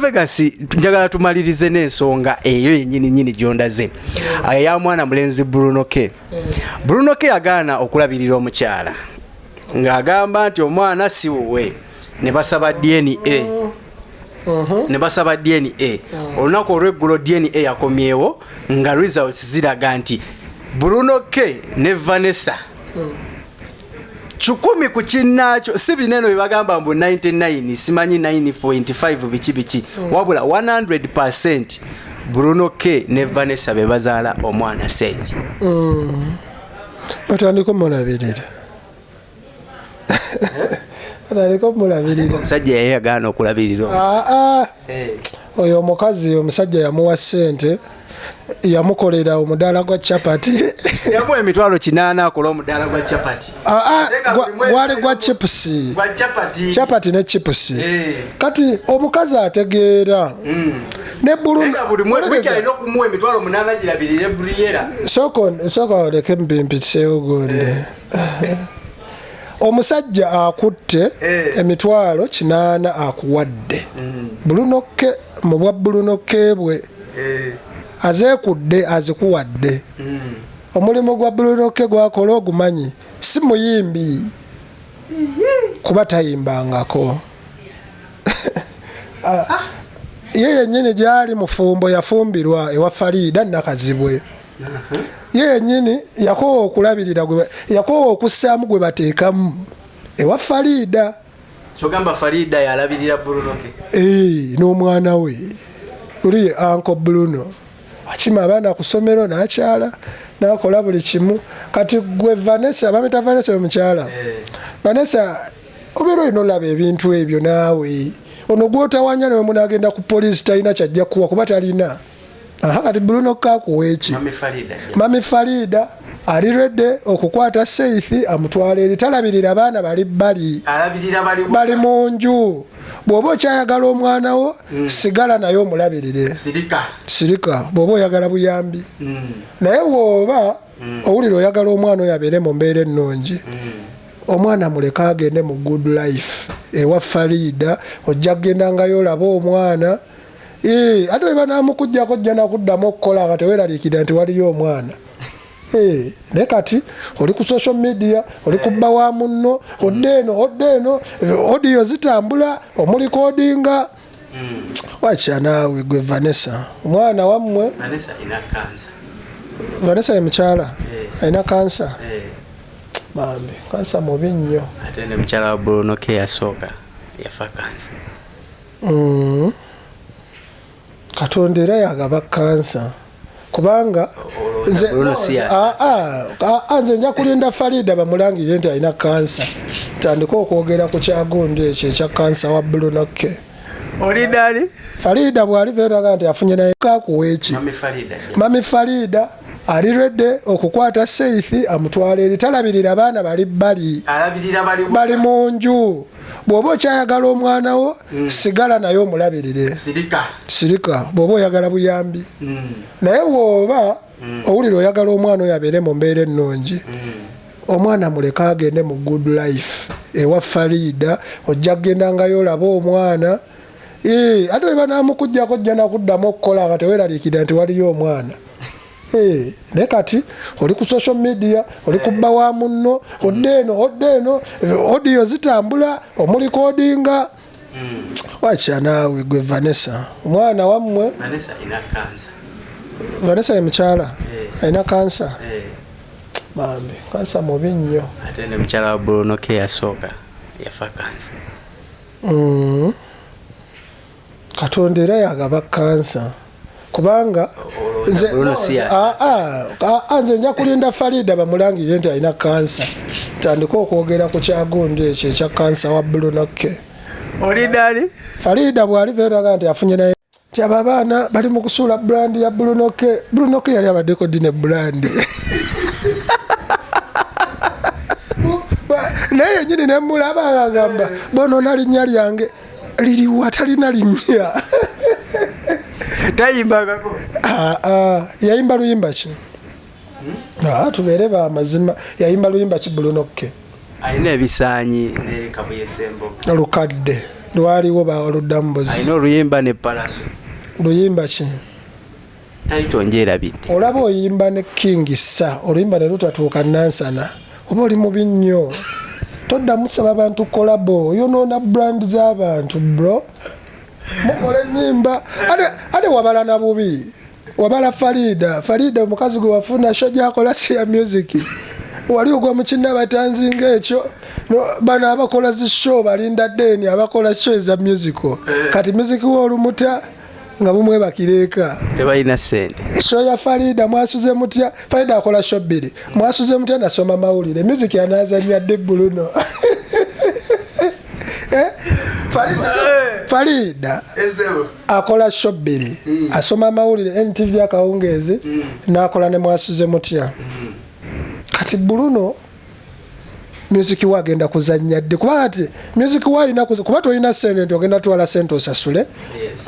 Vegas njagala tumalirize n'ensonga eyo yennyini gyondaze ya mwana mulenzi Bruno K. Bruno K agaana okulabirira omukyala ng'agamba nti omwana si wuwe ne basaba DNA. Ne basaba DNA. Olunaku olw'eggulo DNA yakomyewo nga results ziraga nti Bruno K ne Vanessa 10 ku kinnaakyo si bineno bibagamba mbu 99 simanyi 9.5 biki wabula 100% Bruno K ne Vanessa bebazaala omwana Sage. Batandika mulabirira. Batandika mulabirira. Omusajja yeye agaana okulabirira. Oyo omukazi omusajja yamuwa ssente yamukolera omudaala gwa chapati. Yamuwa emitwalo 8 akola omudaala gwa chapati. Gwali gwa chipusi. Gwa chapati. Chapati ne chipusi. Kati omukazi ategeera. Ne Bruno buli mwezi alina okumuwa emitwalo 8 girabirire Briera. Soko leke mpimpitseyo gonde. Omusajja akutte emitwalo 8 akuwadde. Bruno K mu bwa Bruno K bwe azekudde azikuwadde. Omulimu gwa Bruno K gwakola ogumanyi si muyimbi kuba tayimbangako. Yeye nyini gyali mufumbo yafumbirwa ewa Farida nakazibwe. Yeye nyini yakowa okulabirira yakowa okussaamu gwe bateekamu ewa Farida. Kyogamba Farida yalabirira Bruno K. N'omwana we uli Uncle Bruno akima abaana ku ssomero n'akyala n'akola buli kimu. Kati gwe Vanessa bameta Vanessa omukyala. Vanessa obeera olina olaba ebintu ebyo naawe ono gwotawanya nawe munagenda ku poliisi talina kyajja kuwa kuba talina. Kati Bruno K akuwa eki. Mami Farida ali redde okukwata Seithi amutwalire talabirira abaana bali mu nju. Bw'oba okyayagala omwana wo sigala naye omulabirire. Sirika bw'oba oyagala buyambi. Naye bw'oba owulira oyagala omwana oyo abeere mu mbeera ennungi omwana muleka agende mu good life ewa Farida ojja kugendangayo olaba omwana. Ate weba namukujjako ojja nakuddamu okukola nga teweeraliikirira nti waliyo omwana. Naye kati oli ku social media oli kubba wa munno oddeeno audio zitambula omulikodinga. Wacha naawe gwe Vanessa omwana wammwe. Vanessa ina kansa. Vanessa ye mukyala alina kansa. Bambi kansa mubi nnyo. Ate ne mukyala wa Bruno K yasooka yafa kansa. Katonda era yagaba kansa kubanga nze nja kulinda Farida bamulangire nti alina kansa tandika okwogera ku kyagundi ekyo ekya kansa wa Bruno K. Olidali Farida bw'aliveeraga nti afunye naye kakuwa eki. Mami Farida ali redde okukwata Seithi amutwalire talabirira abaana bali mu nju. Bw'oba okyayagala omwana wo sigala naye omulabirire. Sirika bw'oba oyagala buyambi. Naye bw'oba owulira oyagala omwana oyo abeere mu mbeera ennungi omwana muleka agende mu good life ewa Farida ojja kugendangayo olaba omwana. Ate weba namukujjako ojja nakuddamu okukola nga teweeraliikirira nti waliyo omwana. Naye kati oli ku social media oli kubba wa munno oddeeno audio zitambula omulikodinga. Wacha naawe gwe Vanessa omwana wammwe. Vanessa ina kansa. Vanessa ye mukyala alina kansa. Bambi kansa mubi nnyo. Ate ne mukyala wa Bruno K yasooka yafa kansa. Katonda era yagaba kansa kubanga nze nja kulinda Farida bamulangire nti alina kansa tandika okwogera ku kyagundi ekyo ekya kansa wa Bruno K. Olidali Farida bw'aliveeraga nti afunye naye nti abo abaana bali mu kusuula brandi ya Bruno K. Bruno K yali abaddeko dine brandi naye yennyini nemulaba agamba bonoona linnya lyange liriwa talina linnya. Tayimbangako. Yayimba luyimba ki? Tubeere ba mazima yayimba luyimba ki Bruno K. Alina ebisaanyi ne Kabuye Sembo. Olukadde. lwaliwo baluddamu bozisa alina oluyimba ne palaso luyimba ki taito njerabidde olaba oyimba ne king sa oluyimba ne lutatuuka nansana oba oli mubi nnyo toddamu saba abantu kolabo oyonoona brand z'abantu bro mukole ennyimba ate wabala na bubi wabala Farida omukazi gwe wafuna sho gyakola si ya music wali ogwa mu kinnabatanzi ng'ekyo bano abakola zishow balinda deni abakola show eza musical kati music w'olumuta nga bumwebakireka tebalina sente show ya Farida mwasuze mutya Farida akola show bbiri mwasuze mutya nasoma mawulire music yanazanya de Bruno Farida akola show bbiri asoma mawulire NTV akawungezi nakola ne mwasuze mutya kati Bruno music wagenda kuzanya de kuba ati music wayina kuba toyina sente ogenda twala sente osasule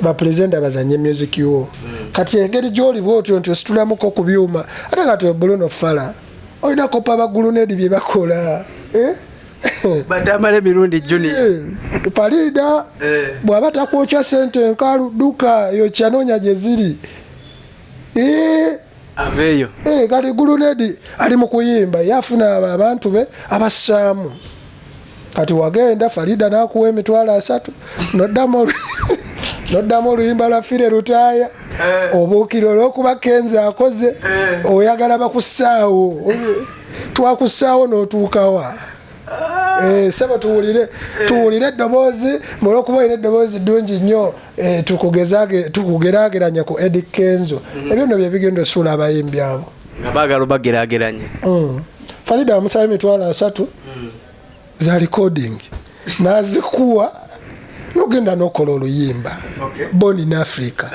ba presenter bazanye music yo kati engeri joli bwotyo nti situlamuko ku byuma ate kati Bruno fala oyina kopa bagulunedi bye bakola badamale mirundi junior Farida bwaba takwocha sente nkalu duka yo chanonya jeziri aveyo kati gulunedi ali mu kuyimba yafuna abantu be abassaamu kati wagenda Farida nakuwa emitwalo 3 noddamu oluyimba lwa fire lutaaya obuukiro olw'okuba Kenzi akoze oyagala bakussaawo twakussaawo n'otuukawa saba tuwulire eddoboozi olw'okuba olina eddoboozi ddungi nnyo tukugerageranya ku Eddie Kenzo ebyo nno bye bigenda osuula abayimbi abo nga baagala obagerageranya Farida amusaba emitwalo 3 za recording nazikuwa nogenda nokola oluyimba Born in Africa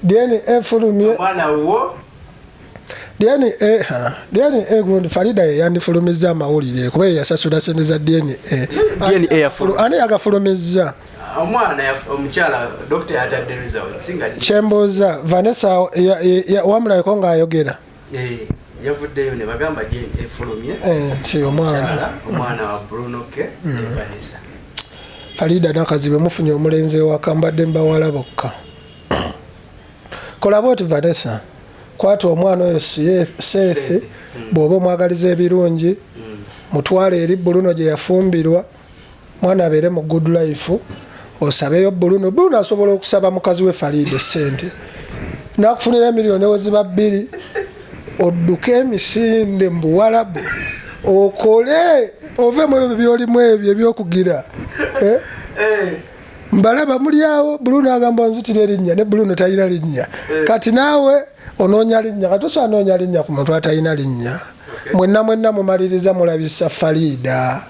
dieni efulumye dieni Farida yandifulumiza amawulire kuba yasasula sente za dieni ani yagafulumiza omwana omukyala doctor atadde result singa Chemboza Vanessa wamulaiko ng'ayogera yavuddeyo ne bagamba dieni efulumye si omwana wa Bruno K Vanessa Farida nakazibe mufunye omulenzi wakambadde mbawala bokka kola bwoti Vanessa kwata omwana oyo seefe bw'oba omwagaliza ebirungi mutwale eri Bruno gye yafumbirwa mwana abeere mu good life osabeyo Bruno asobola okusaba mukazi we Farida sente nakufunira miliyoni weziba 2 odduke emisinde mu Buwalabu okole ove mu byolimu ebyo ebyokugira mbalaba muli awo Bruno agamba nzitira erinnya ne Bruno tayina linnya kati naawe onoonya linnya kati osanoonya linnya ku muntu atalina linnya mwenna mumaliriza mulabisa Farida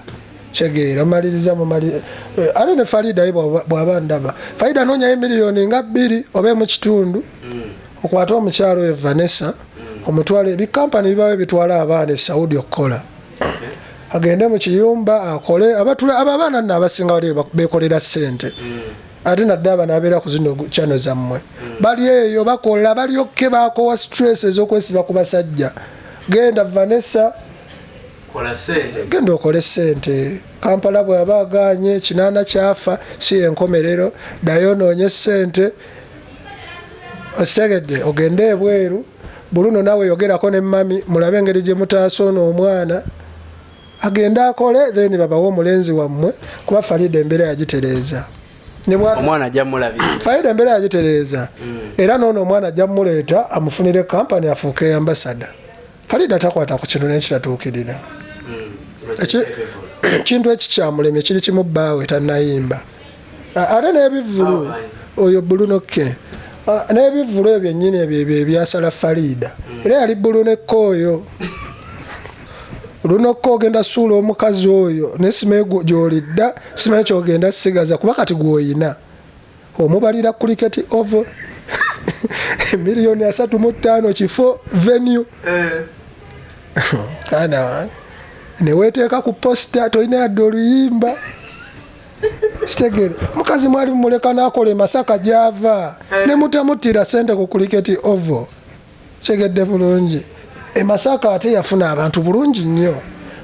chegeera mumaliriza ate ne Farida bw'aba ndaba Farida anoonyayo miliyoni nga 2 oba mu kitundu okwata omukyalo oyo Vanessa omutwale ebikampani bibawe bitwala abaana e Saudi okukola agende mukiyumba akole abaana nno abasinga wali bekolera sente ate nadde abana abeera ku zino channel zammwe bali eyo bakola balyokke bakowa stress ez'okwesiba ku basajja genda Vanessa genda okole sente Kampala bw'aba aganye kinaana kyafa si enkomerero ddayo onoonye sente osegedde ogende ebweru Bruno nawe yogerako ne mami mulabe engeri gye mutaasoona omwana agenda akole then babawo omulenzi wammwe kuba Farida embeera yagitereeza omwana ajja mulabira Farida embeera yagitereeza era noono omwana ajja muleeta amufunire kampani afuuke ambasada Farida takwata ku kintu nekitatuukirira kintu ekikyamulemye kiri kimu bbaawe tannayimba ate n'ebivulu oyo Bruno K n'ebivulu ebyo nnyini ebyo ebyasala Farida era yali Bruno K oyo Bruno K ogenda suula omukazi oyo nesimaye gyolidda simaye kyogenda sigaza kuba kati gwoyina omubalira cricket oval miliyoni 3.5 kifo venue kana neweteeka ku posta toyina yadde oluyimba kitegere mukazi mwali muleka nakola Masaka gyava ne mutamutira sente ku cricket oval kyegedde bulungi Masaka ate yafuna abantu bulungi nnyo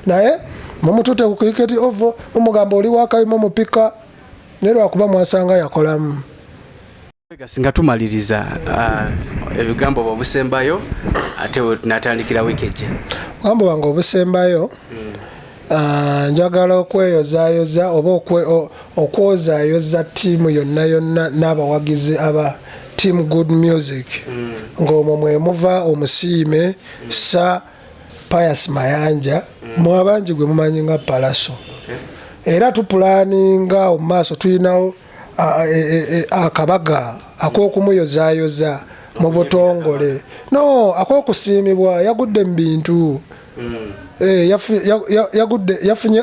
naye mumutute ku cricket ovo mumugamba oli wakayima mupika naye lwakuba mwasanga yakolamu. Singa tumaliriza ebigambo obusembayo ate natandikira wikeje. Obugambo bwange obusembayo njagala okweyozaayoza oba okwozaayoza ttiimu yonna yonna n'abawagizi aba team good music ng'omwo mwe muva omusiime sa Pius Mayanja mu abangi gwe mumanyi nga Palaso. Era tupulaninga mu maaso tulinawo akabaga ak'okumuyozaayoza mu butongole no ak'okusiimibwa yagudde mu bintu yafunye